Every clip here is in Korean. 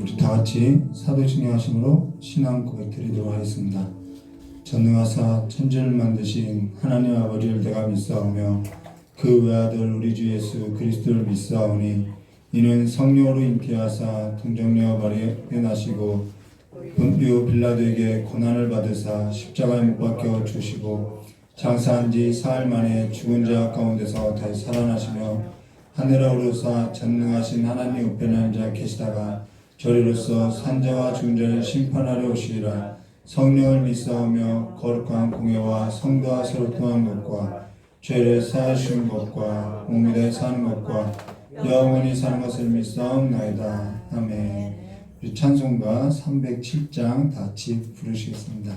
우리 다 같이 사도신경 하심으로 신앙 고백 드리도록 하겠습니다. 전능하사 천지를 만드신 하나님 아버지를 내가 믿사오며 그 외아들 우리 주 예수 그리스도를 믿사오니 이는 성령으로 잉태하사 동정녀 마리아에 나시고 본디오 빌라도에게 고난을 받으사 십자가에 못 박혀 주시고 장사한 지 사흘 만에 죽은 자 가운데서 다시 살아나시며 하늘에 오르사 전능하신 하나님 우편에 앉아 계시다가 저리로서 산자와 죽은 자를 심판하려 오시리라. 성령을 믿사오며 거룩한 공예와 성도와 서로통한 것과 죄를 사하시는 것과 몸이 사는 것과 영원히 사는 것을 믿사옵나이다. 아멘. 우리 찬송가 307장 다 같이 부르시겠습니다.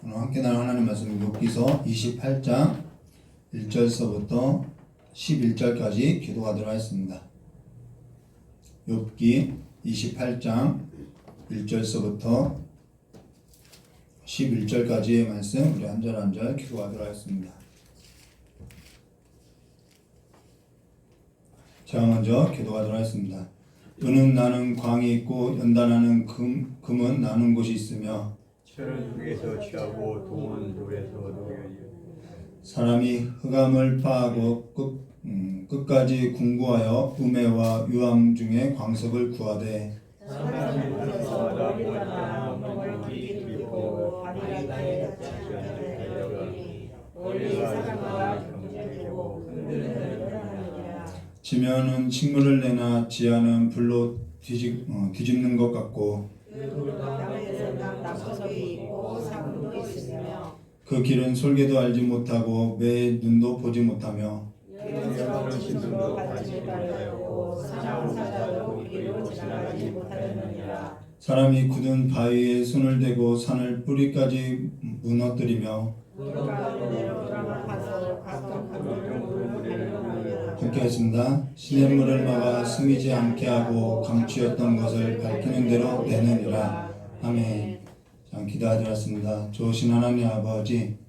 오늘 함께 나눌 하나님 말씀은 욥기서 28장 1절서부터 11절까지 기도하도록 하겠습니다. 욥기 28장 1절서부터 11절까지의 말씀 우리 한 절 한 절 기도하도록 하겠습니다. 제가 먼저 기도하도록 하겠습니다. 은은 나는 광이 있고 연단하는 금은 나는 곳이 있으며 철은 흙에서 취하고 동은 돌에서 녹여요. 사람이 흑암을 파하고 끝까지 궁구하여 우매와 유암 중에 광석을 구하되 사람이 무엇마다 보니까 먹는 길이 깊고 바다에 닿지 않는 데려가니 멀리 사람과 경쟁되고 흔들리는 지면은 식물을 내나 지하는 불로 뒤집는 것 같고 그 길은 솔개도 알지 못하고 매의 눈도 보지 못하며 사람이 굳은 바위에 손을 대고 산을 뿌리까지 무너뜨리며 함께 하겠습니다. 시냇물을 막아 스미지 않게 하고 감추었던 것을 밝히는 대로 내느니라. 아멘. 자, 기도하였습니다. 좋으신 하나님 아버지,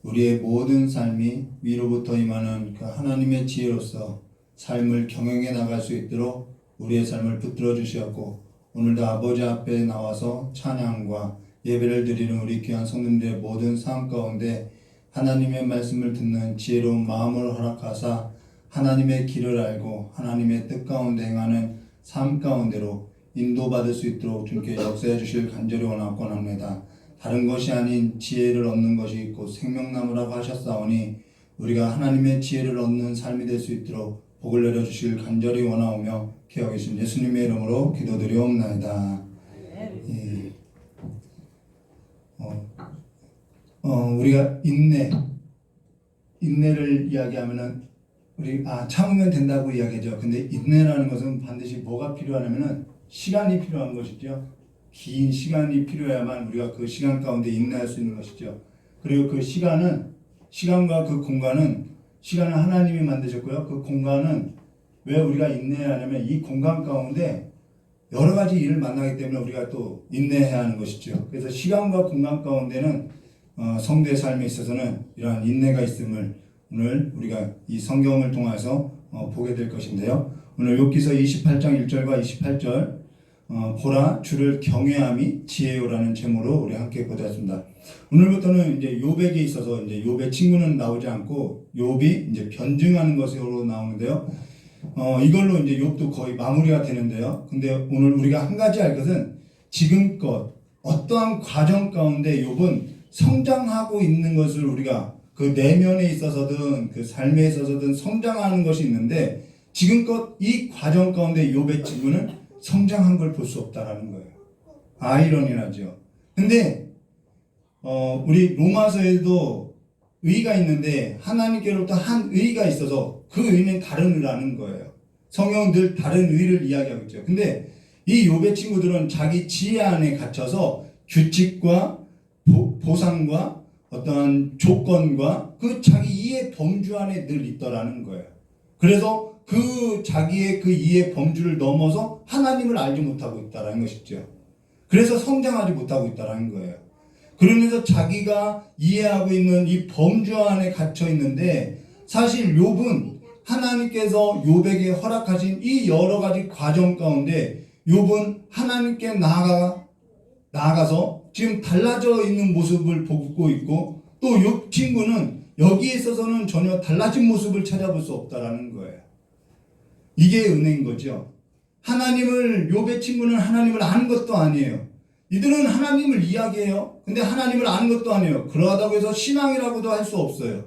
우리의 모든 삶이 위로부터 임하는 그 하나님의 지혜로서 삶을 경영해 나갈 수 있도록 우리의 삶을 붙들어 주시었고, 오늘도 아버지 앞에 나와서 찬양과 예배를 드리는 우리 귀한 성도님들의 모든 삶 가운데 하나님의 말씀을 듣는 지혜로운 마음을 허락하사 하나님의 길을 알고 하나님의 뜻 가운데 행하는 삶 가운데로 인도받을 수 있도록 주님께 역사해 주실 간절히 원하옵고합니다. 다른 것이 아닌 지혜를 얻는 것이 곧 생명나무라고 하셨사오니 우리가 하나님의 지혜를 얻는 삶이 될 수 있도록 복을 내려주실 간절히 원하오며 기억하 계신 예수님의 이름으로 기도드리옵나이다. 예. 우리가 인내를 이야기하면은 우리 참으면 된다고 이야기하죠. 근데 인내라는 것은 반드시 뭐가 필요하냐면은 시간이 필요한 것이죠. 긴 시간이 필요해야만 우리가 그 시간 가운데 인내할 수 있는 것이죠. 그리고 그 시간과 그 공간은 시간을 하나님이 만드셨고요. 그 공간은 왜 우리가 인내해야 하냐면 이 공간 가운데 여러 가지 일을 만나기 때문에 우리가 또 인내해야 하는 것이죠. 그래서 시간과 공간 가운데는 성도의 삶에 있어서는 이러한 인내가 있음을 오늘 우리가 이 성경을 통해서 보게 될 것인데요. 오늘 욥기서 28장 1절과 28절 보라 주를 경외함이 지혜요라는 제목으로 우리 함께 보겠습니다. 오늘부터는 이제 욥에게 있어서 이제 욥의 친구는 나오지 않고 욥이 이제 변증하는 것으로 나오는데요. 이걸로 이제 욥도 거의 마무리가 되는데요. 근데 오늘 우리가 한 가지 알 것은 지금껏 어떠한 과정 가운데 욥은 성장하고 있는 것을 우리가 그 내면에 있어서든 그 삶에 있어서든 성장하는 것이 있는데 지금껏 이 과정 가운데 욥의 친구는 성장한 걸 볼 수 없다라는 거예요. 아이러니하죠. 근데 우리 로마서에도 의가 있는데 하나님께로부터 한 의가 있어서 그 의는 다른 의라는 거예요. 성경은 늘 다른 의를 이야기하고 있죠. 근데 이 욥의 친구들은 자기 지혜 안에 갇혀서 규칙과 보상과 어떠한 조건과 그 자기 이해 범주 안에 늘 있더라는 거예요. 그래서 그 자기의 그 이해 범주를 넘어서 하나님을 알지 못하고 있다는 것이죠. 그래서 성장하지 못하고 있다는 거예요. 그러면서 자기가 이해하고 있는 이 범주 안에 갇혀 있는데 사실 욥은 하나님께서 욥에게 허락하신 이 여러 가지 과정 가운데 욥은 하나님께 나아가서 지금 달라져 있는 모습을 보고 있고 또 욥 친구는 여기에 있어서는 전혀 달라진 모습을 찾아볼 수 없다라는 거예요. 이게 은혜인 거죠. 욥의 친구는 하나님을 아는 것도 아니에요. 이들은 하나님을 이야기해요. 근데 하나님을 아는 것도 아니에요. 그러하다고 해서 신앙이라고도 할 수 없어요.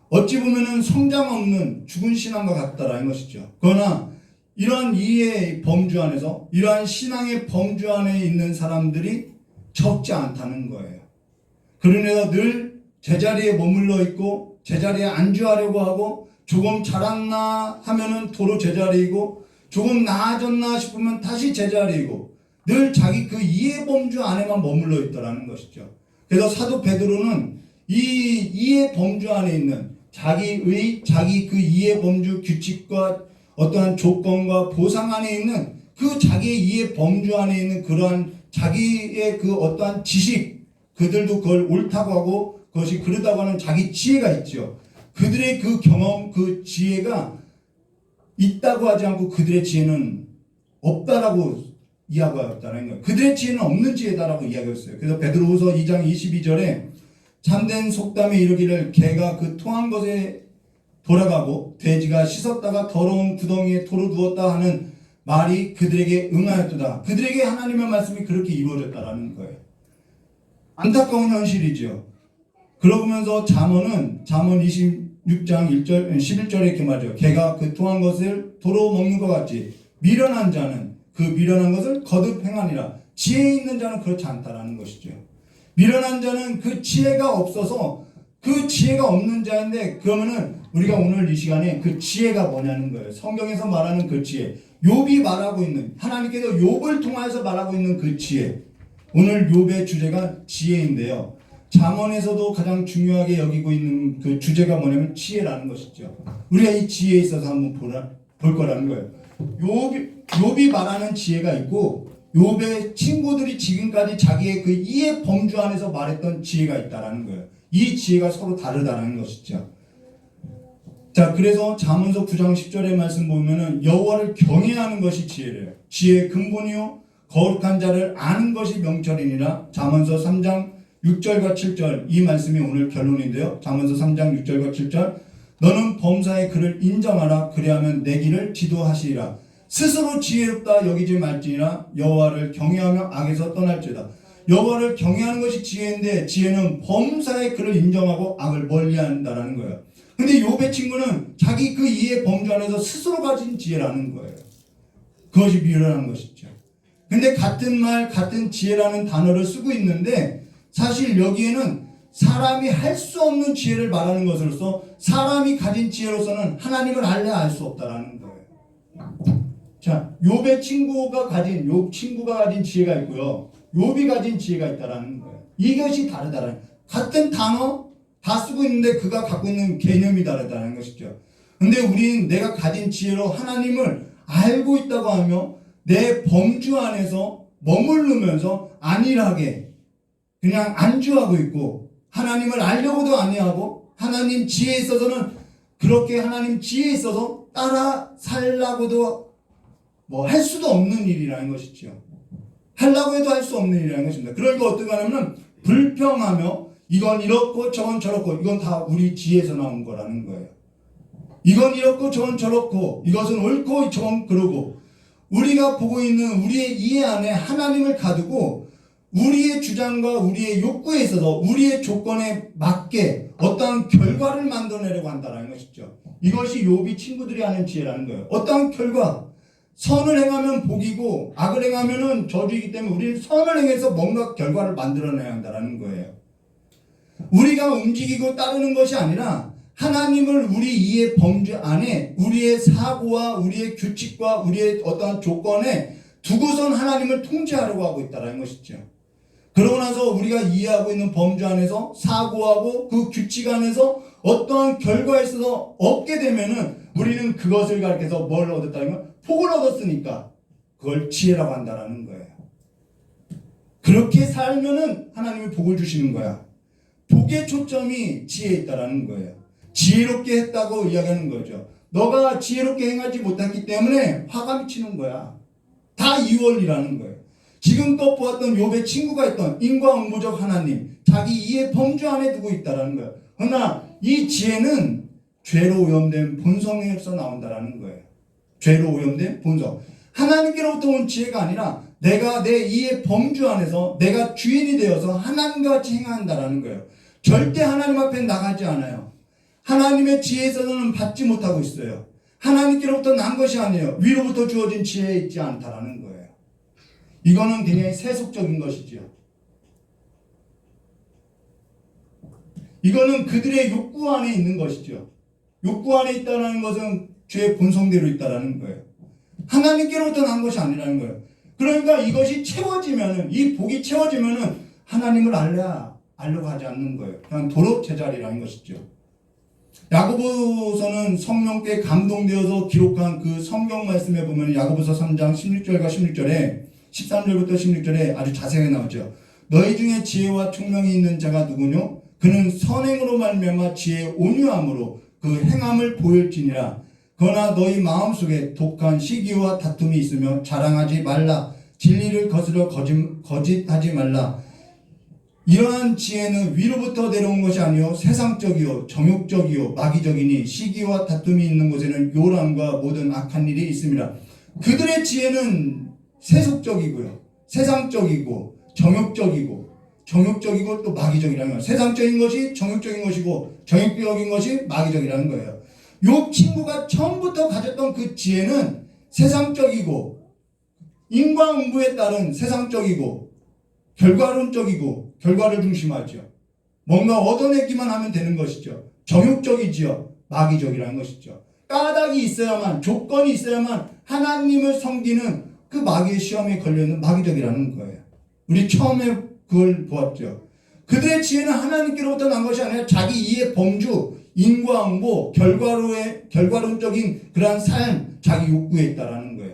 어찌 보면은 성장 없는 죽은 신앙과 같다라는 것이죠. 그러나 이러한 이해의 범주 안에서 이러한 신앙의 범주 안에 있는 사람들이 적지 않다는 거예요. 그러면서 늘 제자리에 머물러 있고 제자리에 안주하려고 하고 조금 자랐나 하면은 도로 제자리이고 조금 나아졌나 싶으면 다시 제자리이고 늘 자기 그 이해 범주 안에만 머물러 있더라는 것이죠. 그래서 사도 베드로는 이 이해 범주 안에 있는 자기 그 이해 범주 규칙과 어떠한 조건과 보상 안에 있는 그 자기의 이해 범주 안에 있는 그러한 자기의 그 어떠한 지식, 그들도 그걸 옳다고 하고 그것이 그러다고 하는 자기 지혜가 있죠. 그들의 그 경험, 그 지혜가 있다고 하지 않고 그들의 지혜는 없다라고 이야기하였다는 거예요. 그들의 지혜는 없는 지혜다라고 이야기했어요. 그래서 베드로후서 2장 22절에 참된 속담에 이르기를 개가 그 토한 것에 돌아가고 돼지가 씻었다가 더러운 구덩이에 토로 두었다 하는 말이 그들에게 응하였도다. 그들에게 하나님의 말씀이 그렇게 이루어졌다라는 거예요. 안타까운 현실이죠. 그러면서 잠언 26장 11절에 이렇게 말하죠. 개가 그 토한 것을 도로 먹는 것 같이 미련한 자는 그 미련한 것을 거듭 행하니라. 지혜 있는 자는 그렇지 않다라는 것이죠. 미련한 자는 그 지혜가 없어서 그 지혜가 없는 자인데 그러면은 우리가 오늘 이 시간에 그 지혜가 뭐냐는 거예요. 성경에서 말하는 그 지혜. 욥이 말하고 있는 하나님께서 욥을 통해서 말하고 있는 그 지혜. 오늘 욥의 주제가 지혜인데요. 잠언에서도 가장 중요하게 여기고 있는 그 주제가 뭐냐면 지혜라는 것이죠. 우리가 이 지혜에 있어서 한번 볼 거라는 거예요. 욥이 말하는 지혜가 있고 욥의 친구들이 지금까지 자기의 그 이해 범주 안에서 말했던 지혜가 있다라는 거예요. 이 지혜가 서로 다르다는 것이죠. 자, 그래서 잠언서 9장 10절의 말씀 보면은 여호와를 경외하는 것이 지혜래요. 지혜의 근본이요 거룩한 자를 아는 것이 명철이니라. 잠언서 3장 6절과 7절 이 말씀이 오늘 결론인데요. 잠언서 3장 6절과 7절 너는 범사의 그를 인정하라. 그리하면 내 길을 지도하시리라. 스스로 지혜롭다 여기지 말지니라. 여호와를 경외하며 악에서 떠날지어다. 여호와를 경외하는 것이 지혜인데 지혜는 범사의 그를 인정하고 악을 멀리한다라는 거예요. 근데 욥의 친구는 자기 그 이해 범주 안에서 스스로 가진 지혜라는 거예요. 그것이 미련한 것이죠. 근데 같은 말 같은 지혜라는 단어를 쓰고 있는데 사실 여기에는 사람이 할 수 없는 지혜를 말하는 것으로서 사람이 가진 지혜로서는 하나님을 알래야 알 수 없다라는 거예요. 자, 욥의 친구가 가진 지혜가 있고요. 욥이 가진 지혜가 있다라는 거예요. 이것이 다르다라는 거예요. 같은 단어 다 쓰고 있는데 그가 갖고 있는 개념이 다르다는 것이죠. 근데 우리는 내가 가진 지혜로 하나님을 알고 있다고 하며 내 범주 안에서 머무르면서 안일하게 그냥 안주하고 있고 하나님을 알려고도 아니하고 하나님 지혜에 있어서는 그렇게 하나님 지혜에 있어서 따라 살라고도 뭐 할 수도 없는 일이라는 것이죠. 하려고 해도 할 수 없는 일이라는 것입니다. 그러니까 어떻게 하냐면 불평하며 이건 이렇고 저건 저렇고 이건 다 우리 지혜에서 나온 거라는 거예요. 이건 이렇고 저건 저렇고 이것은 옳고 저건 그러고 우리가 보고 있는 우리의 이해 안에 하나님을 가두고 우리의 주장과 우리의 욕구에 있어서 우리의 조건에 맞게 어떠한 결과를 만들어내려고 한다는 것이죠. 이것이 욥이 친구들이 하는 지혜라는 거예요. 어떠한 결과 선을 행하면 복이고 악을 행하면 저주이기 때문에 우리는 선을 행해서 뭔가 결과를 만들어내야 한다는 거예요. 우리가 움직이고 따르는 것이 아니라 하나님을 우리 이해 범주 안에 우리의 사고와 우리의 규칙과 우리의 어떠한 조건에 두고선 하나님을 통제하려고 하고 있다는 것이죠. 그러고 나서 우리가 이해하고 있는 범주 안에서 사고하고 그 규칙 안에서 어떠한 결과에 있어서 얻게 되면은 우리는 그것을 가리켜서 뭘 얻었다는 건 복을 얻었으니까 그걸 지혜라고 한다는 거예요. 그렇게 살면은 하나님이 복을 주시는 거야. 복의 초점이 지혜에 있다는 거예요. 지혜롭게 했다고 이야기하는 거죠. 너가 지혜롭게 행하지 못했기 때문에 화가 미치는 거야. 다 이월이라는 거예요. 지금껏 보았던 욥의 친구가 있던 인과응보적 하나님, 자기 이해 범주 안에 두고 있다는 거예요. 그러나 이 지혜는 죄로 오염된 본성에서 나온다는 거예요. 죄로 오염된 본성. 하나님께로부터 온 지혜가 아니라 내가 내 이해 범주 안에서 내가 주인이 되어서 하나님과 같이 행한다는 거예요. 절대 하나님 앞에 나가지 않아요. 하나님의 지혜에서는 받지 못하고 있어요. 하나님께로부터 난 것이 아니에요. 위로부터 주어진 지혜에 있지 않다라는 거예요. 이거는 굉장히 세속적인 것이죠. 이거는 그들의 욕구 안에 있는 것이죠. 욕구 안에 있다는 것은 죄의 본성대로 있다는 거예요. 하나님께로부터 난 것이 아니라는 거예요. 그러니까 이것이 채워지면은, 이 복이 채워지면은 하나님을 알려고 하지 않는 거예요. 그냥 도로 제자리라는 것이죠. 야고보서는 성령께 감동되어서 기록한 그 성경 말씀에 보면 야고보서 3장 16절과 16절에 13절부터 16절에 아주 자세하게 나오죠. 너희 중에 지혜와 총명이 있는 자가 누구뇨? 그는 선행으로 말미암아 지혜의 온유함으로 그 행함을 보일지니라. 그러나 너희 마음속에 독한 시기와 다툼이 있으며 자랑하지 말라. 진리를 거스려 거짓하지 말라. 이러한 지혜는 위로부터 내려온 것이 아니요 세상적이요 정욕적이요 마귀적이니 시기와 다툼이 있는 곳에는 요란과 모든 악한 일이 있습니다. 그들의 지혜는 세속적이고요, 세상적이고 정욕적이고 또 마귀적이라는 거예요. 세상적인 것이 정욕적인 것이고 정욕적인 것이 마귀적이라는 거예요. 욥 친구가 처음부터 가졌던 그 지혜는 세상적이고 인과응보에 따른 세상적이고 결과론적이고 결과를 중심하죠. 뭔가 얻어내기만 하면 되는 것이죠. 정욕적이지요. 마귀적이라는 것이죠. 까닭이 있어야만, 조건이 있어야만 하나님을 섬기는 그 마귀의 시험에 걸려있는 마귀적이라는 거예요. 우리 처음에 그걸 보았죠. 그들의 지혜는 하나님께로부터 난 것이 아니라 자기 이해 범주, 인과응보, 결과론적인 그러한 삶, 자기 욕구에 있다라는 거예요.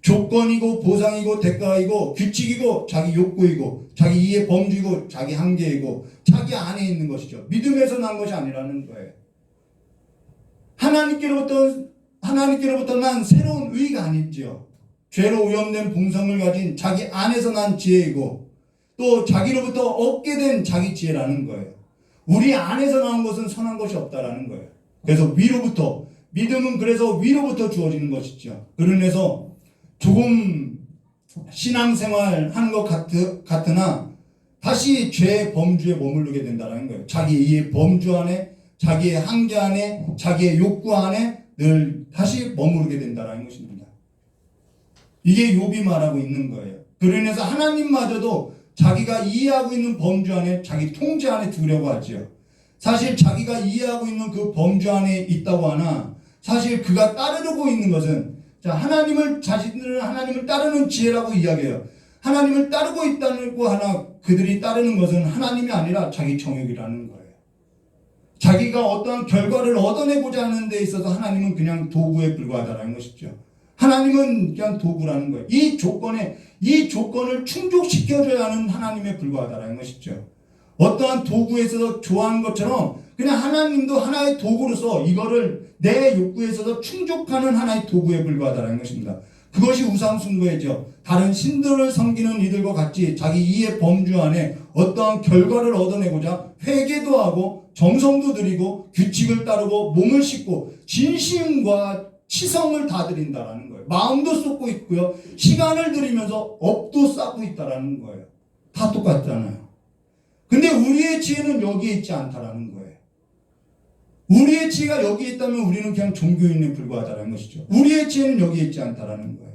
조건이고 보상이고 대가이고 규칙이고 자기 욕구이고 자기 이해 범주이고 자기 한계이고 자기 안에 있는 것이죠. 믿음에서 난 것이 아니라는 거예요. 하나님께로부터 난 새로운 의가 아니지요. 죄로 오염된 본성을 가진 자기 안에서 난 지혜이고 또 자기로부터 얻게 된 자기 지혜라는 거예요. 우리 안에서 나온 것은 선한 것이 없다라는 거예요. 그래서 위로부터, 믿음은 그래서 위로부터 주어지는 것이죠. 그러면서 조금 신앙생활 하는 것 같으나 다시 죄의 범주에 머무르게 된다는 거예요. 자기의 범주 안에, 자기의 한계 안에, 자기의 욕구 안에 늘 다시 머무르게 된다는 것입니다. 이게 욥이 말하고 있는 거예요. 그러면서 하나님마저도 자기가 이해하고 있는 범주 안에, 자기 통제 안에 두려고 하죠. 사실 자기가 이해하고 있는 그 범주 안에 있다고 하나 사실 그가 따르고 있는 것은 자신들은 하나님을 따르는 지혜라고 이야기해요. 하나님을 따르고 있다고 하나 그들이 따르는 것은 하나님이 아니라 자기 정욕이라는 거예요. 자기가 어떠한 결과를 얻어내고자 하는 데 있어서 하나님은 그냥 도구에 불과하다는 것이죠. 하나님은 그냥 도구라는 거예요. 이 조건을 충족시켜줘야 하는 하나님에 불과하다는 것이죠. 어떠한 도구에 있어서 좋아하는 것처럼 그냥 하나님도 하나의 도구로서 이거를 내 욕구에 있어서 충족하는 하나의 도구에 불과하다는 것입니다. 그것이 우상숭배죠. 다른 신들을 섬기는 이들과 같이 자기 이해 범주 안에 어떠한 결과를 얻어내고자 회개도 하고 정성도 들이고 규칙을 따르고 몸을 씻고 진심과 치성을 다 드린다라는 거예요. 마음도 쏟고 있고요. 시간을 들이면서 업도 쌓고 있다라는 거예요. 다 똑같잖아요. 근데 우리의 지혜는 여기에 있지 않다라는 거예요. 우리의 지혜가 여기에 있다면 우리는 그냥 종교인에 불과하다는 것이죠. 우리의 지혜는 여기에 있지 않다라는 거예요.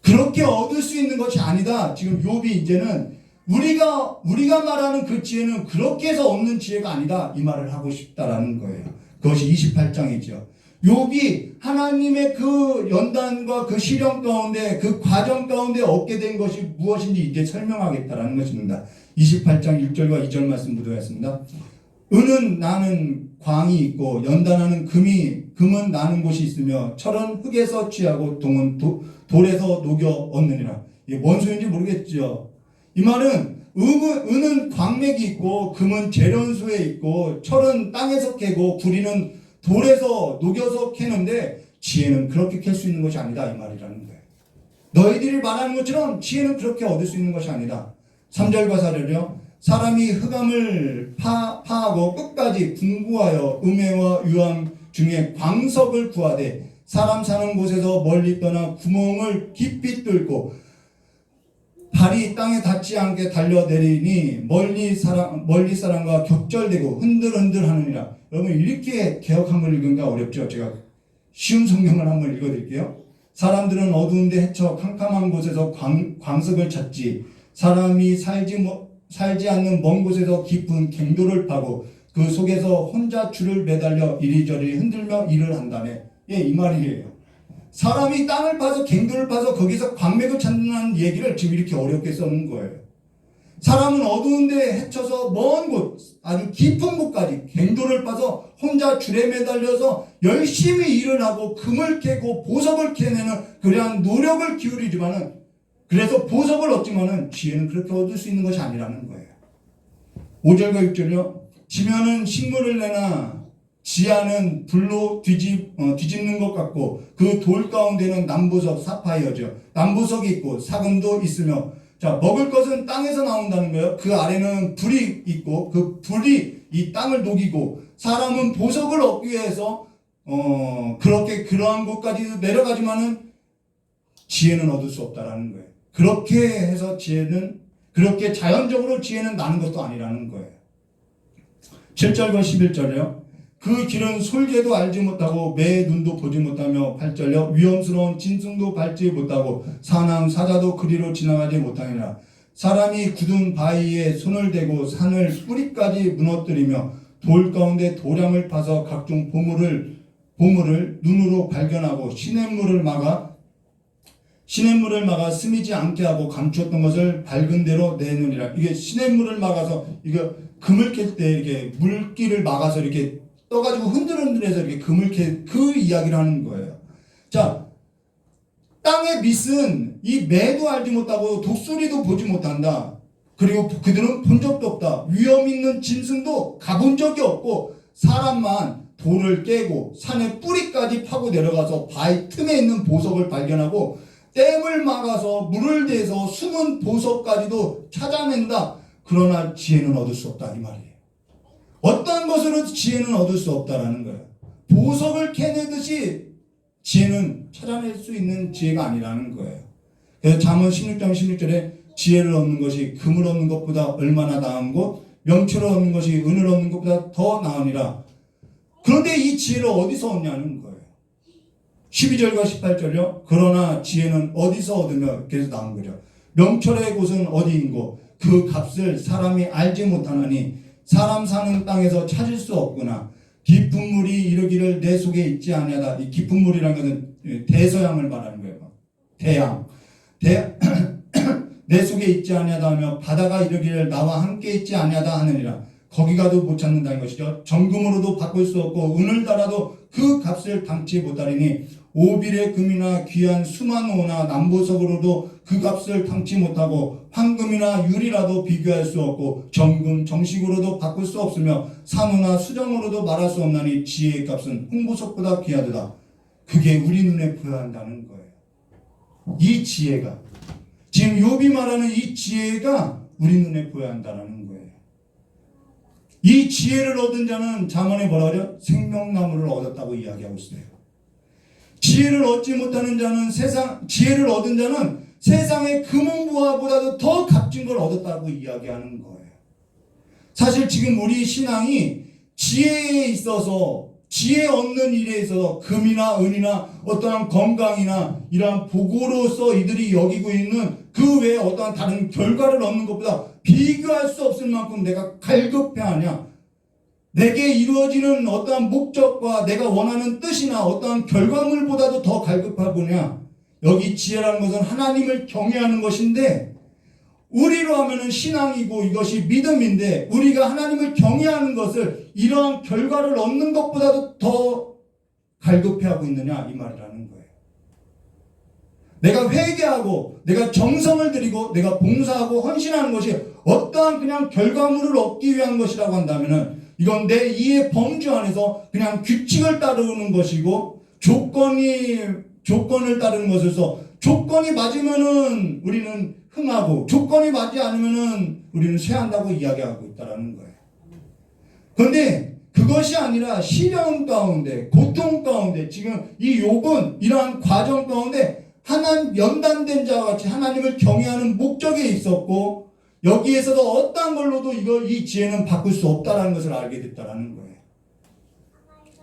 그렇게 얻을 수 있는 것이 아니다. 지금 욥이 이제는 우리가 말하는 그 지혜는 그렇게 해서 얻는 지혜가 아니다. 이 말을 하고 싶다라는 거예요. 그것이 28장이죠. 욥이 하나님의 그 연단과 그 시련 가운데 그 과정 가운데 얻게 된 것이 무엇인지 이제 설명하겠다라는 것입니다. 28장 1절과 2절 말씀 보도했습니다. 은은 나는 광이 있고 연단하는 금은 나는 곳이 있으며 철은 흙에서 취하고 동은 돌에서 녹여 얻느니라. 이게 뭔 소리인지 모르겠죠. 이 말은 은은 광맥이 있고 금은 재련소에 있고 철은 땅에서 캐고 구리는 돌에서 녹여서 캐는데 지혜는 그렇게 캘 수 있는 것이 아니다 이 말이라는 거예요. 너희들이 말하는 것처럼 지혜는 그렇게 얻을 수 있는 것이 아니다. 3절과 4절이요. 사람이 흑암을 파하고 끝까지 궁구하여 음해와 유황 중에 광석을 구하되 사람 사는 곳에서 멀리 떠나 구멍을 깊이 뚫고 발이 땅에 닿지 않게 달려내리니 멀리 사람과 격절되고 흔들흔들 하느니라. 여러분 이렇게 개역한글 읽으니까 어렵죠. 제가 쉬운 성경을 한번 읽어드릴게요. 사람들은 어두운데 헤쳐 캄캄한 곳에서 광석을 찾지 사람이 살지 않는 먼 곳에서 깊은 갱도를 파고 그 속에서 혼자 줄을 매달려 이리저리 흔들며 일을 한다네. 예, 이 말이에요. 사람이 땅을 파서 갱도를 파서 거기서 광맥을 찾는 얘기를 지금 이렇게 어렵게 써놓은 거예요. 사람은 어두운데 헤쳐서 먼 곳, 아주 깊은 곳까지 갱도를 파서 혼자 줄에 매달려서 열심히 일을 하고 금을 캐고 보석을 캐내는 그러한 노력을 기울이지만은 그래서 보석을 얻지만은 지혜는 그렇게 얻을 수 있는 것이 아니라는 거예요. 5절과 6절이요. 지면은 식물을 내나 지하는 불로 뒤집는 것 같고 그 돌 가운데는 남보석 사파이어죠. 남보석이 있고 사금도 있으며 자 먹을 것은 땅에서 나온다는 거예요. 그 아래는 불이 있고 그 불이 이 땅을 녹이고 사람은 보석을 얻기 위해서 그러한 곳까지 내려가지만은 지혜는 얻을 수 없다라는 거예요. 그렇게 해서 그렇게 자연적으로 지혜는 나는 것도 아니라는 거예요. 7절과 11절이요. 그 길은 솔개도 알지 못하고 매의 눈도 보지 못하며 8절요. 위험스러운 진승도 밟지 못하고 사남 사자도 그리로 지나가지 못하니라. 사람이 굳은 바위에 손을 대고 산을 뿌리까지 무너뜨리며 돌 가운데 도량을 파서 각종 보물을 눈으로 발견하고 시냇물을 막아 시냇물을 막아 스미지 않게 하고 감추었던 것을 밝은 대로 내놓으리라. 이게 시냇물을 막아서 이거 금을 캘 때 이렇게 물기를 막아서 이렇게 떠가지고 흔들흔들해서 이렇게 금을 캐 그 이야기를 하는 거예요. 자, 땅의 밑은 이 매도 알지 못하고 독수리도 보지 못한다. 그리고 그들은 본 적도 없다. 위험 있는 짐승도 가본 적이 없고 사람만 돌을 깨고 산의 뿌리까지 파고 내려가서 바위 틈에 있는 보석을 발견하고 댐을 막아서 물을 대서 숨은 보석까지도 찾아낸다. 그러나 지혜는 얻을 수 없다 이 말이에요. 어떤 것으로 지혜는 얻을 수 없다라는 거예요. 보석을 캐내듯이 지혜는 찾아낼 수 있는 지혜가 아니라는 거예요. 그래서 잠언 16장 16절에 지혜를 얻는 것이 금을 얻는 것보다 얼마나 나은 것, 명철을 얻는 것이 은을 얻는 것보다 더 나으니라. 그런데 이 지혜를 어디서 얻냐는 거예요. 12절과 18절요. 그러나 지혜는 어디서 얻으며 그래서 나온 거죠. 명철의 곳은 어디인고 그 값을 사람이 알지 못하나니 사람 사는 땅에서 찾을 수 없구나. 깊은 물이 이르기를 내 속에 있지 아니하다. 이 깊은 물이라는 것은 대서양을 말하는 거예요. 대양. 내 속에 있지 아니하다 하며 바다가 이르기를 나와 함께 있지 아니하다 하느니라. 거기 가도 못 찾는다는 것이죠. 정금으로도 바꿀 수 없고 은을 달아도 그 값을 담지 못하리니 오빌의 금이나 귀한 수만호나 남보석으로도 그 값을 담지 못하고 황금이나 유리라도 비교할 수 없고 정금 정식으로도 바꿀 수 없으며 산호나 수정으로도 말할 수 없나니 지혜의 값은 홍보석보다 귀하도다. 그게 우리 눈에 보여한다는 거예요. 이 지혜가 지금 욥이 말하는 이 지혜가 우리 눈에 보여야 한다는 거예요. 이 지혜를 얻은 자는 잠언에 뭐라 그래요? 생명나무를 얻었다고 이야기하고 있어요. 지혜를 얻지 못하는 자는 지혜를 얻은 자는 세상의 금은부화보다도 더 값진 걸 얻었다고 이야기하는 거예요. 사실 지금 우리 신앙이 지혜에 있어서 지혜 얻는 일에 있어서 금이나 은이나 어떠한 건강이나 이러한 복으로서 이들이 여기고 있는 그 외에 어떠한 다른 결과를 얻는 것보다 비교할 수 없을 만큼 내가 갈급해하냐. 내게 이루어지는 어떠한 목적과 내가 원하는 뜻이나 어떠한 결과물보다도 더 갈급하구냐. 여기 지혜라는 것은 하나님을 경외하는 것인데 우리로 하면은 신앙이고 이것이 믿음인데 우리가 하나님을 경외하는 것을 이러한 결과를 얻는 것보다도 더 갈급해하고 있느냐 이 말이라는 거예요. 내가 회개하고 내가 정성을 들이고 내가 봉사하고 헌신하는 것이 어떠한 그냥 결과물을 얻기 위한 것이라고 한다면은 이건 내 이해 범주 안에서 그냥 규칙을 따르는 것이고 조건을 따르는 것에서 조건이 맞으면은 우리는 흥하고 조건이 맞지 않으면은 우리는 쇠한다고 이야기하고 있다라는 거예요. 그런데 그것이 아니라 시련 가운데 고통 가운데 지금 이 욥은 이러한 과정 가운데 하나님 연단된 자와 같이 하나님을 경외하는 목적에 있었고 여기에서도 어떠한 걸로도 이 지혜는 바꿀 수 없다라는 것을 알게 됐다라는 거예요.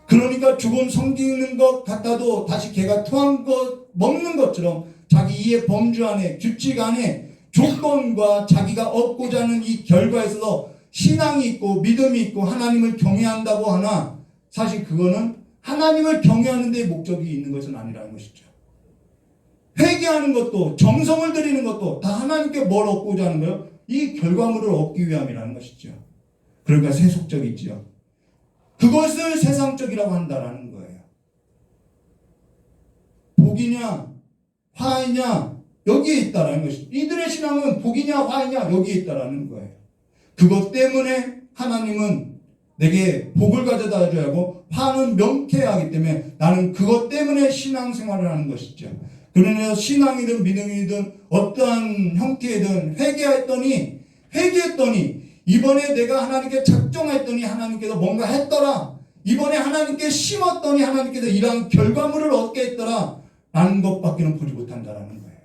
그러니까 조금 섬기는 것 같아도 다시 개가 토한 것 먹는 것처럼 자기 이해 범주 안에 규칙 안에 조건과 자기가 얻고자 하는 이 결과에서 신앙이 있고 믿음이 있고 하나님을 경외한다고 하나 사실 그거는 하나님을 경외하는 데 목적이 있는 것은 아니라는 것이죠. 회개하는 것도 정성을 들이는 것도 다 하나님께 뭘 얻고자 하는 거예요? 이 결과물을 얻기 위함이라는 것이죠. 그러니까 세속적이지요. 그것을 세상적이라고 한다라는 거예요. 복이냐 화이냐 여기에 있다라는 것이죠. 이들의 신앙은 복이냐 화이냐 여기에 있다라는 거예요. 그것 때문에 하나님은 내게 복을 가져다 줘야 하고 화는 명쾌해야 하기 때문에 나는 그것 때문에 신앙생활을 하는 것이죠. 그러나 신앙이든 믿음이든 어떠한 형태이든 회개했더니 이번에 내가 하나님께 작정했더니 하나님께서 뭔가 했더라. 이번에 하나님께 심었더니 하나님께서 이러한 결과물을 얻게 했더라. 라는 것밖에는 보지 못한다라는 거예요.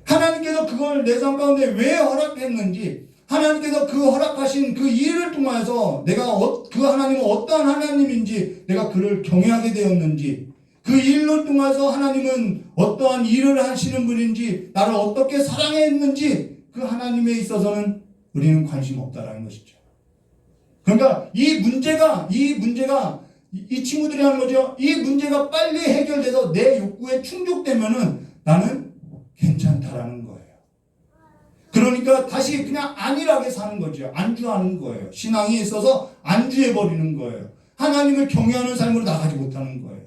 하나님께서 그걸 내 삶 가운데 왜 허락했는지 하나님께서 그 허락하신 그 일을 통해서 내가 그 하나님은 어떠한 하나님인지 내가 그를 경외하게 되었는지 그 일로 통해서 하나님은 어떠한 일을 하시는 분인지 나를 어떻게 사랑했는지 그 하나님에 있어서는 우리는 관심 없다라는 것이죠. 그러니까 이 문제가 이 친구들이 하는 거죠. 이 문제가 빨리 해결돼서 내 욕구에 충족되면은 나는 괜찮다라는 거예요. 그러니까 다시 그냥 안일하게 사는 거죠. 안주하는 거예요. 신앙이 있어서 안주해버리는 거예요. 하나님을 경외하는 삶으로 나가지 못하는 거예요.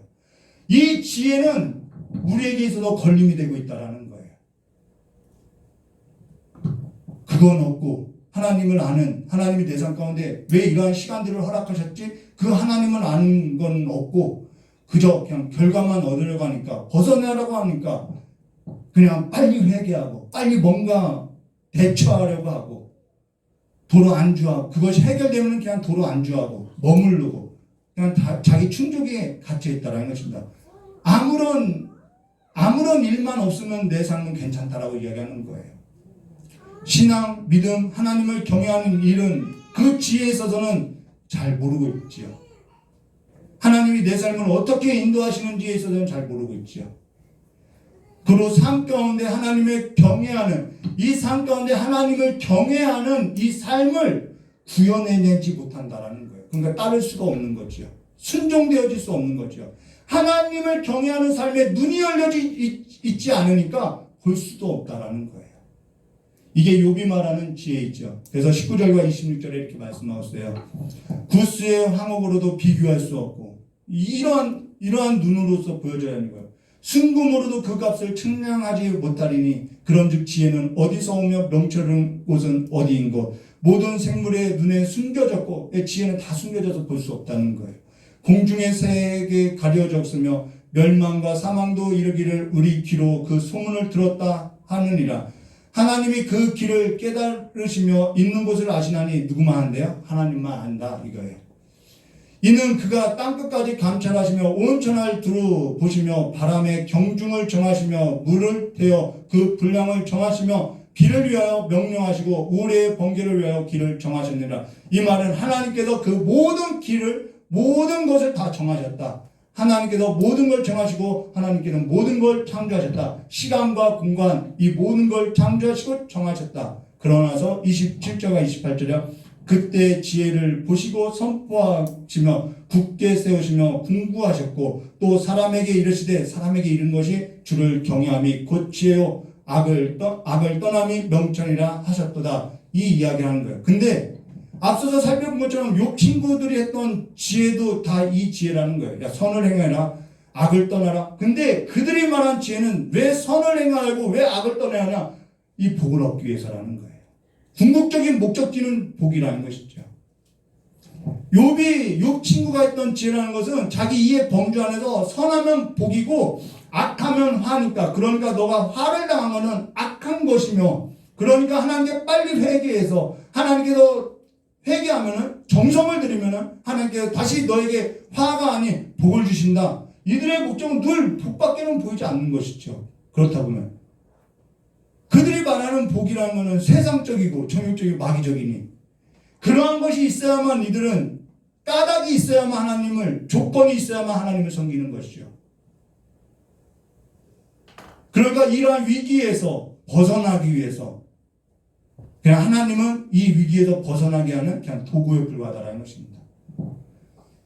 이 지혜는 우리에게 있어서 걸림이 되고 있다라는 거예요. 그건 없고 하나님을 아는, 하나님이 내 삶 가운데 왜 이러한 시간들을 허락하셨지? 그 하나님을 아는 건 없고 그저 그냥 결과만 얻으려고 하니까, 벗어나려고 하니까 그냥 빨리 회개하고 빨리 뭔가 대처하려고 하고 도로 안주하고, 그것이 해결되면 그냥 도로 안주하고 머무르고 그냥 자기 충족에 갇혀 있다는 것입니다. 아무런 일만 없으면 내 삶은 괜찮다라고 이야기하는 거예요. 신앙, 믿음, 하나님을 경외하는 일은 그 지혜에 있어서는 잘 모르고 있지요. 하나님이 내 삶을 어떻게 인도하시는지에 있어서는 잘 모르고 있지요. 그리고 삶 가운데 하나님을 경외하는, 이 삶 가운데 하나님을 경외하는 이 삶을 구현해내지 못한다라는 거예요. 그러니까 따를 수가 없는 거죠. 순종되어질 수 없는 거죠. 하나님을 경외하는 삶에 눈이 열려져 있지 않으니까 볼 수도 없다라는 거예요. 이게 욥이 말하는 지혜이죠. 그래서 19절과 26절에 이렇게 말씀하고 있어요. 구스의 황옥으로도 비교할 수 없고, 이러한 눈으로서 보여져야 하는 거예요. 순금으로도 그 값을 측량하지 못하리니 그런즉 지혜는 어디서 오며 명철한 곳은 어디인고, 모든 생물의 눈에 숨겨졌고, 지혜는 다 숨겨져서 볼 수 없다는 거예요. 공중의 새에게 가려졌으며 멸망과 사망도 이르기를 우리 귀로 그 소문을 들었다 하느니라. 하나님이 그 길을 깨달으시며 있는 곳을 아시나니 누구만 한대요? 하나님만 안다 이거예요. 이는 그가 땅끝까지 감찰하시며 온 천하를 두루 보시며 바람의 경중을 정하시며 물을 대어 그 분량을 정하시며 비를 위하여 명령하시고 우레의 번개를 위하여 길을 정하셨느니라. 이 말은 하나님께서 그 모든 것을 다 정하셨다. 하나님께서 모든 걸 정하시고 하나님께서는 모든 걸 창조하셨다. 시간과 공간, 이 모든 걸 창조하시고 정하셨다. 그러나서 27절과 28절에 그때 지혜를 보시고 선포하시며 굳게 세우시며 궁구하셨고 또 사람에게 이르시되 사람에게 이른 것이 주를 경외함이 곧 지혜요 악을 떠남이 명철이라 하셨도다. 이 이야기를 하는 거예요. 근데 앞서서 살펴본 것처럼 욥 친구들이 했던 지혜도 다 이 지혜라는 거예요. 야, 선을 행해라, 악을 떠나라. 근데 그들이 말한 지혜는 왜 선을 행하고 왜 악을 떠나야 하냐? 이 복을 얻기 위해서라는 거예요. 궁극적인 목적지는 복이라는 것이죠. 욥 친구가 했던 지혜라는 것은 자기 이해 범주 안에서 선하면 복이고 악하면 화니까, 그러니까 너가 화를 당하면 악한 것이며, 그러니까 하나님께 빨리 회개해서 하나님께서 회개하면은 정성을 들이면은 하나님께서 다시 너에게 화가 아닌 복을 주신다. 이들의 목적은 늘 복밖에는 보이지 않는 것이죠. 그렇다 보면 그들이 말하는 복이라는 것은 세상적이고 정욕적이고 마귀적이니, 그러한 것이 있어야만 이들은 까닭이 있어야만 하나님을, 조건이 있어야만 하나님을 섬기는 것이죠. 그러니까 이러한 위기에서 벗어나기 위해서 그냥 하나님은 이 위기에서 벗어나게 하는 그냥 도구에 불과하다는 것입니다.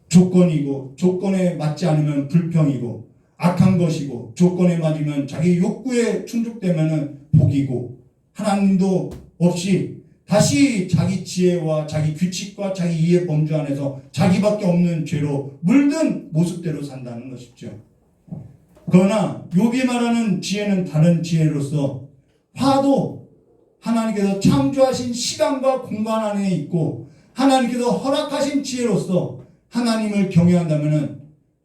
조건이고 조건에 맞지 않으면 불평이고 악한 것이고 조건에 맞으면 자기 욕구에 충족되면 복이고, 하나님도 없이 다시 자기 지혜와 자기 규칙과 자기 이해 범주 안에서 자기밖에 없는 죄로 물든 모습대로 산다는 것이죠. 그러나 욥이 말하는 지혜는 다른 지혜로서 화도 하나님께서 창조하신 시간과 공간 안에 있고 하나님께서 허락하신 지혜로서 하나님을 경외한다면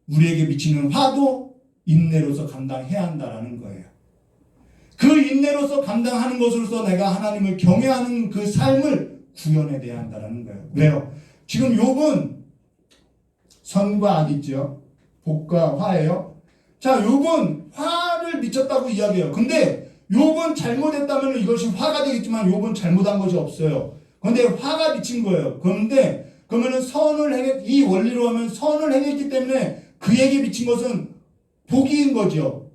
우리에게 미치는 화도 인내로서 감당해야 한다는 거예요. 그 인내로서 감당하는 것으로서 내가 하나님을 경외하는 그 삶을 구현해내야 한다는 거예요. 왜요? 지금 욥은 선과 악 있죠. 복과 화예요. 자, 욥은 화를 미쳤다고 이야기해요. 근데 욥은 잘못했다면 이것이 화가 되겠지만 욥은 잘못한 것이 없어요. 그런데 화가 미친 거예요. 그러면은 이 원리로 하면 선을 행했기 때문에 그에게 미친 것은 복인 거죠.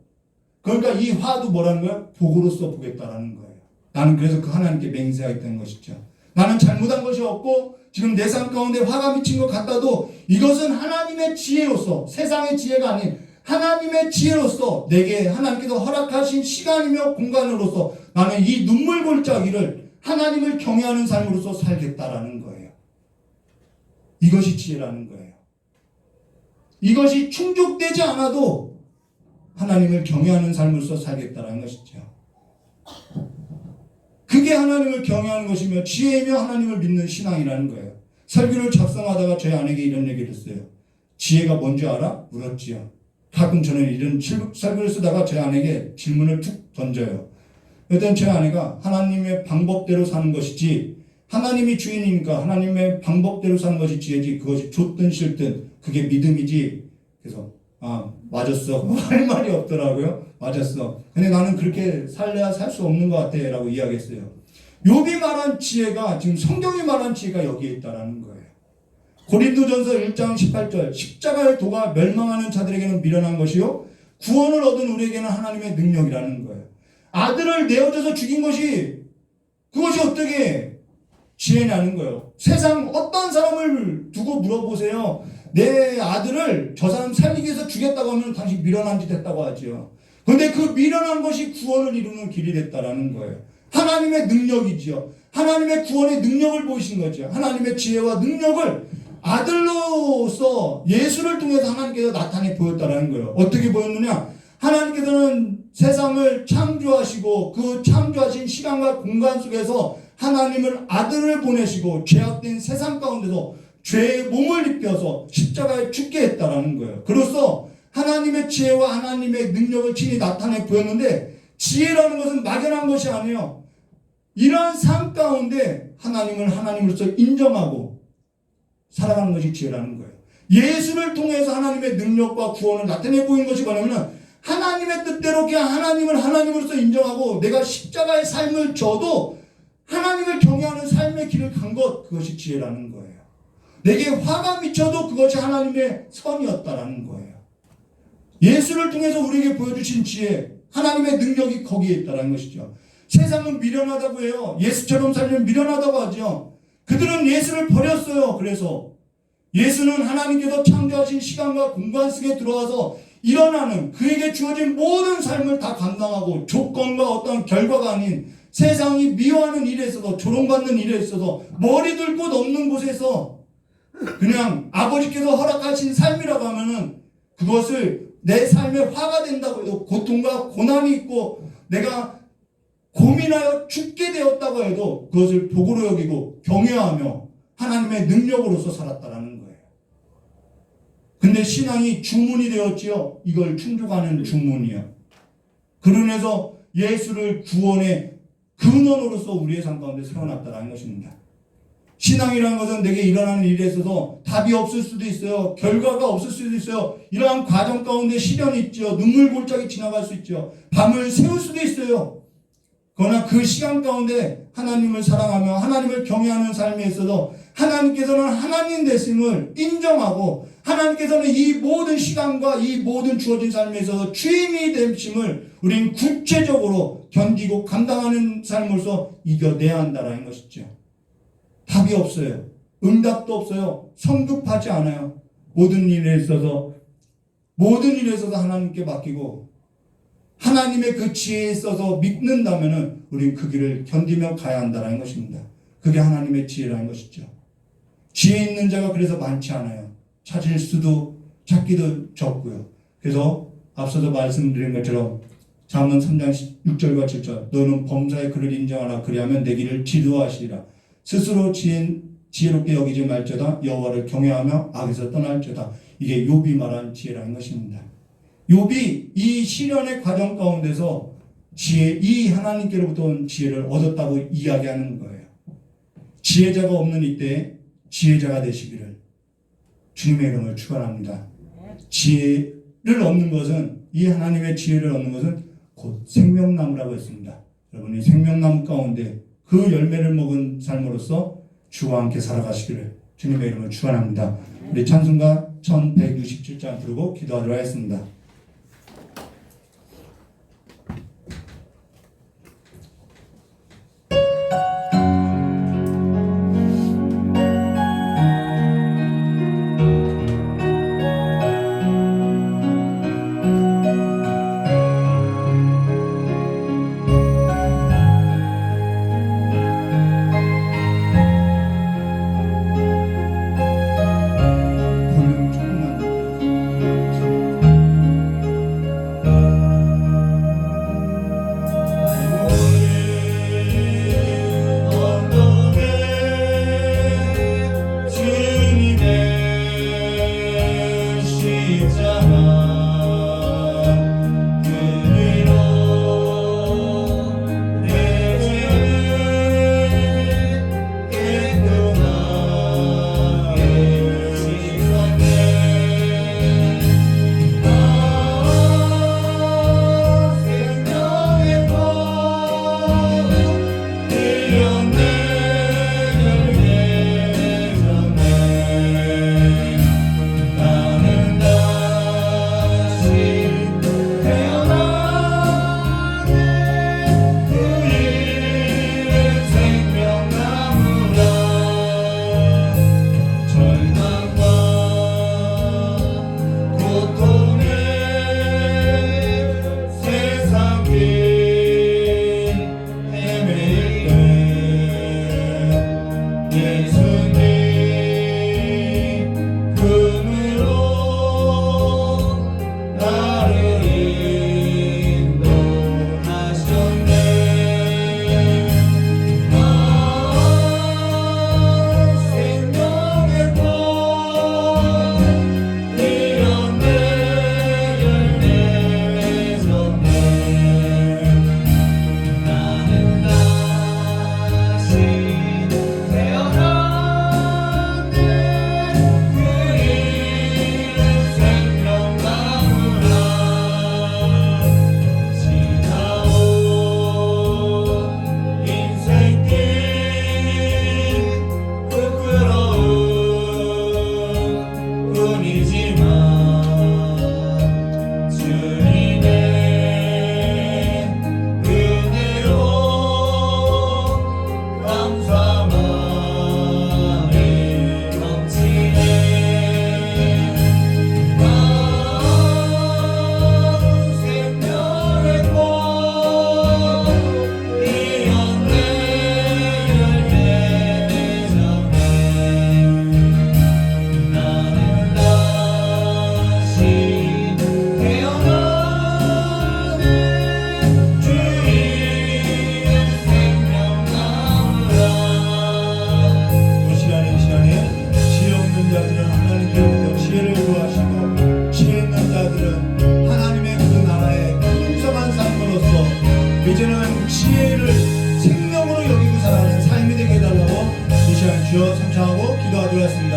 그러니까 이 화도 뭐라는 거야? 복으로서 보겠다라는 거예요. 나는 그래서 그 하나님께 맹세하겠다는 것이죠. 나는 잘못한 것이 없고 지금 내 삶 가운데 화가 미친 것 같아도 이것은 하나님의 지혜로서, 세상의 지혜가 아닌 하나님의 지혜로서 내게 하나님께서 허락하신 시간이며 공간으로서 나는 이 눈물 골짜기를 하나님을 경외하는 삶으로서 살겠다라는 거예요. 이것이 지혜라는 거예요. 이것이 충족되지 않아도 하나님을 경외하는 삶으로서 살겠다라는 것이죠. 그게 하나님을 경외하는 것이며 지혜이며 하나님을 믿는 신앙이라는 거예요. 설교를 작성하다가 저희 아내에게 이런 얘기를 했어요. 지혜가 뭔지 알아? 물었지요. 가끔 저는 이런 설교를 쓰다가 저희 아내에게 질문을 툭 던져요. 그랬더니 저희 아내가 하나님의 방법대로 사는 것이지, 하나님이 주인이니까 하나님의 방법대로 사는 것이 지혜지, 그것이 좋든 싫든 그게 믿음이지. 그래서 맞았어. 할 말이 없더라고요. 맞았어. 근데 나는 그렇게 살래야 살 수 없는 것 같아 라고 이야기했어요. 욥이 말한 지혜가, 지금 성경이 말한 지혜가 여기에 있다라는 거예요. 고린도전서 1장 18절, 십자가의 도가 멸망하는 자들에게는 미련한 것이요 구원을 얻은 우리에게는 하나님의 능력이라는 거예요. 아들을 내어줘서 죽인 것이, 그것이 어떻게 지혜냐는 거예요. 세상 어떤 사람을 두고 물어보세요. 내 아들을 저 사람 살리기 위해서 죽였다고 하면 당신 미련한 짓 했다고 하죠. 그런데 그 미련한 것이 구원을 이루는 길이 됐다라는 거예요. 하나님의 능력이지요. 하나님의 구원의 능력을 보이신 거죠. 하나님의 지혜와 능력을 아들로서 예수를 통해서 하나님께서 나타내 보였다라는 거예요. 어떻게 보였느냐? 하나님께서는 세상을 창조하시고 그 창조하신 시간과 공간 속에서 하나님을 아들을 보내시고 죄악된 세상 가운데서 죄의 몸을 입혀서 십자가에 죽게 했다라는 거예요. 그로써 하나님의 지혜와 하나님의 능력을 친히 나타내 보였는데, 지혜라는 것은 막연한 것이 아니에요. 이러한 삶 가운데 하나님을 하나님으로서 인정하고 살아가는 것이 지혜라는 거예요. 예수를 통해서 하나님의 능력과 구원을 나타내 보인 것이 뭐냐면, 하나님의 뜻대로 그냥 하나님을 하나님으로서 인정하고 내가 십자가의 삶을 져도 하나님을 경외하는 삶의 길을 간 것, 그것이 지혜라는 거예요. 내게 화가 미쳐도 그것이 하나님의 선이었다라는 거예요. 예수를 통해서 우리에게 보여주신 지혜, 하나님의 능력이 거기에 있다는 것이죠. 세상은 미련하다고 해요. 예수처럼 살면 미련하다고 하죠. 그들은 예수를 버렸어요. 그래서 예수는 하나님께서 창조하신 시간과 공간 속에 들어와서 일어나는 그에게 주어진 모든 삶을 다 감당하고 조건과 어떤 결과가 아닌 세상이 미워하는 일에 있어서, 조롱받는 일에 있어서, 머리 들 곳 없는 곳에서 그냥 아버지께서 허락하신 삶이라고 하면은 그것을 내 삶에 화가 된다고 해도, 고통과 고난이 있고 내가 고민하여 죽게 되었다고 해도 그것을 복으로 여기고 경외하며 하나님의 능력으로서 살았다라는 거예요. 근데 신앙이 주문이 되었지요. 이걸 충족하는 주문이요. 그러면서 예수를 구원의 근원으로서 우리의 삶 가운데 세워놨다라는 것입니다. 신앙이라는 것은 내게 일어나는 일에 있어서 답이 없을 수도 있어요. 결과가 없을 수도 있어요. 이러한 과정 가운데 시련이 있죠. 눈물 골짜기 지나갈 수 있죠. 밤을 새울 수도 있어요. 그러나 그 시간 가운데 하나님을 사랑하며 하나님을 경외하는 삶에 있어서 하나님께서는 하나님 되심을 인정하고, 하나님께서는 이 모든 시간과 이 모든 주어진 삶에 있어서 주인이 되심을 우리는 구체적으로 견디고 감당하는 삶으로서 이겨내야 한다는 것이죠. 답이 없어요. 응답도 없어요. 성급하지 않아요. 모든 일에 있어서 하나님께 맡기고 하나님의 그 지혜에 있어서 믿는다면은 우리는 그 길을 견디며 가야 한다는 것입니다. 그게 하나님의 지혜라는 것이죠. 지혜 있는 자가 그래서 많지 않아요. 찾기도 적고요. 그래서 앞서도 말씀드린 것처럼 잠언 3장 6절과 7절, 너는 범사의 그를 인정하라. 그리하면 내 길을 지도하시리라. 스스로 지혜롭게 여기지 말지어다. 여호와를 경외하며 악에서 떠날지어다. 이게 욥이 말한 지혜라는 것입니다. 욥이 이 시련의 과정 가운데서 이 하나님께로부터 온 지혜를 얻었다고 이야기하는 거예요. 지혜자가 없는 이때에 지혜자가 되시기를 주님의 이름을 축원합니다. 지혜를 얻는 것은, 이 하나님의 지혜를 얻는 것은 곧 생명나무라고 했습니다. 여러분이 생명나무 가운데 그 열매를 먹은 삶으로서 주와 함께 살아가시기를 주님의 이름을 축원합니다. 우리 찬송가 1167장 부르고 기도하도록 하겠습니다.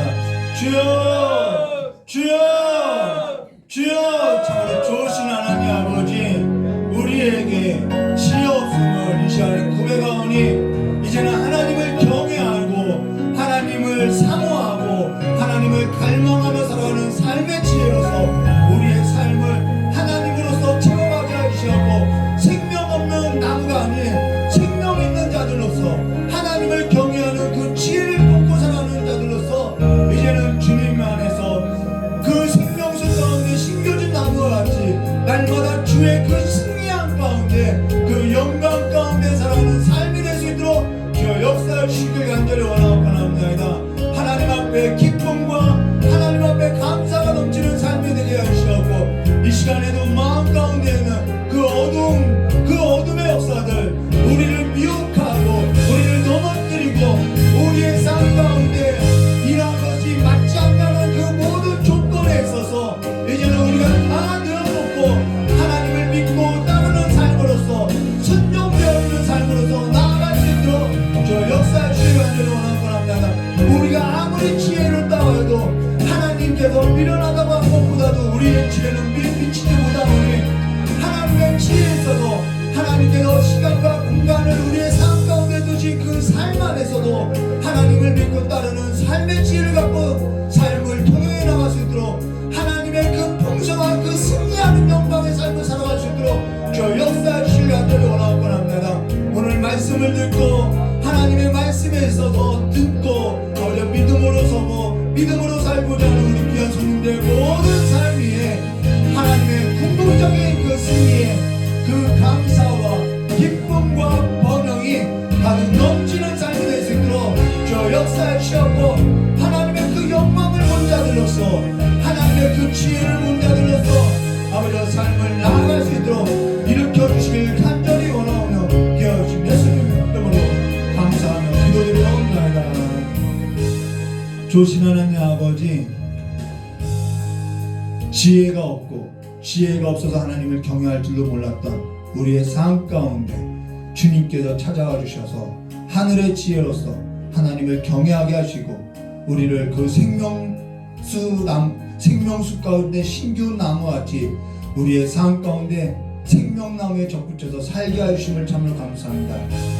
기도드리옵나이다. 주여 주여 주여. 참으로 좋으신 하나님 아버지, 우리에게 시없음을 이 시간에 고백하오니 이제는 하나님을 경외하고 하나님을 사모하고 하나님을 갈망하며 살아가는 삶의 지혜로서 우리의 삶을 하나님으로서 채워가게 하시옵고, 생명 없는 나무가 아닌 생명 있는 자들로서 하나님을 경외하는 그 지혜를 품고 살아가는 자들로서 이제는 주님 안에서 그 생명수 가운데 심겨진 나무와 같이 날마다 주의 그 승리함 가운데 그 영광 가운데 살아가는 삶이 될 수 있도록 주여 역사를 주시길 간절히 원하옵나이다. 하나님 앞에 기쁨과 하나님 앞에 감사가 넘치는 삶이 되게 하시옵고, 이 시간에도 마음 가운데 있는 그 어둠의 역사들, 우리를 미혹하고 우리를 넘어뜨리고 우리의 삶 가운데 이러한 것이 맞지 않는 그 모든 조건에 있어서 이제는 우리가 다 내어놓고 하나님을 믿고 따르는 삶으로서 순종되어 있는 삶으로서 나아갈 수 있도록 저 역사의 주의 간절히 원합니다. 우리가 아무리 지혜를 따와도 하나님께서 미련하다고 한 것보다도 우리의 지혜는 미치지 못하오니, 하나님의 지혜에 있어서 하나님께서 시간과 공간을 우리의 삶 가운데 두신 그 삶 안에서도 하나님을 믿고 따르는 삶의 지혜를 갖고 삶을 통해 나갈 수 있도록, 하나님의 그 풍성한 그 승리하는 영광의 삶을 살아갈 수 있도록 저 역사의 주의 간절히 원합니다. 오늘 말씀을 듣고 하나님의 말씀에 있어서 듣고 믿음으로 서고 믿음으로 살고자 하는 우리 귀한 손님들 모든 삶 위에 하나님의 궁극적인 그 승리에 그 감사와 기쁨과 번영이 가득 넘치는 삶이 될 수 있도록 저 역사에 취하고 하나님의 그 영광을 본 자들로서 하나님의 그 지혜를 본 자들로서 아버지의 삶을 나아갈 수 있도록 일으켜 주시길 간절히 원하오며 기어주신 예수님의 이름으로 감사하며 기도드리옵나이다. 조신 하나님 아버지, 지혜가 없어서 하나님을 경외할 줄도 몰랐던 우리의 삶 가운데 주님께서 찾아와 주셔서 하늘의 지혜로서 하나님을 경외하게 하시고 우리를 그 생명수 가운데 신기운 나무같이 우리의 삶 가운데 생명나무에 접붙여서 살게 하심을 참으로 감사합니다.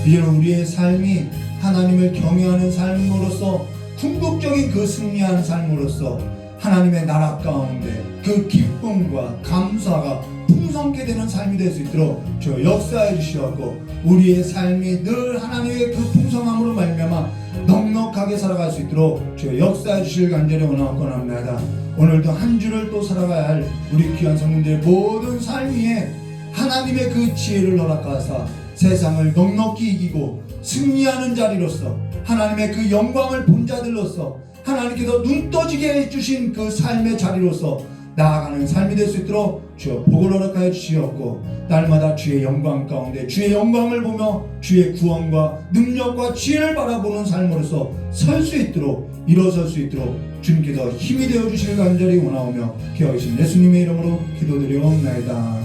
이제는 우리의 삶이 하나님을 경외하는 삶으로서 궁극적인 그 승리하는 삶으로서 하나님의 나라 가운데 그 기쁨과 감사가 풍성케 되는 삶이 될 수 있도록 저 역사해 주시옵고, 우리의 삶이 늘 하나님의 그 풍성함으로 말미암아 넉넉하게 살아갈 수 있도록 저 역사해 주실 간절히 원하옵나이다. 오늘도 한 주를 또 살아가야 할 우리 귀한 성도들의 모든 삶 위에 하나님의 그 지혜를 허락하사 세상을 넉넉히 이기고 승리하는 자리로서 하나님의 그 영광을 본 자들로서 하나님께서 눈 떠지게 해주신 그 삶의 자리로서 나아가는 삶이 될 수 있도록 주여 복을 허락하여 주시옵고, 날마다 주의 영광 가운데 주의 영광을 보며 주의 구원과 능력과 지혜를 바라보는 삶으로서 설 수 있도록 일어설 수 있도록 주님께서 힘이 되어 주시길 간절히 원하오며 기억하신 예수님의 이름으로 기도드리옵나이다.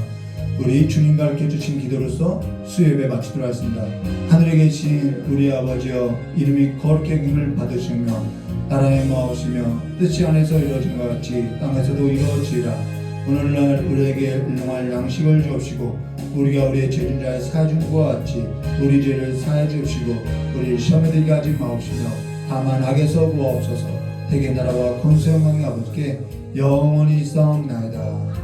우리 주님 가르쳐 주신 기도로서 수예배 마치도록 하겠습니다. 하늘에 계신 우리 아버지여, 이름이 거룩히 여김을 받으시며 나라의 마옵시며 뜻이 안에서 이루어진 것 같이 땅에서도 이루어지리라. 오늘날 우리에게 일용할 양식을 주옵시고, 우리가 우리의 죄인자의 사해 준 것과 같이 우리 죄를 사해 주옵시고, 우리 시험에 들게 하지 마옵시며 다만 악에서 구하옵소서. 대개 나라와 권세 영광의 아버지께 영원히 있사옵나이다.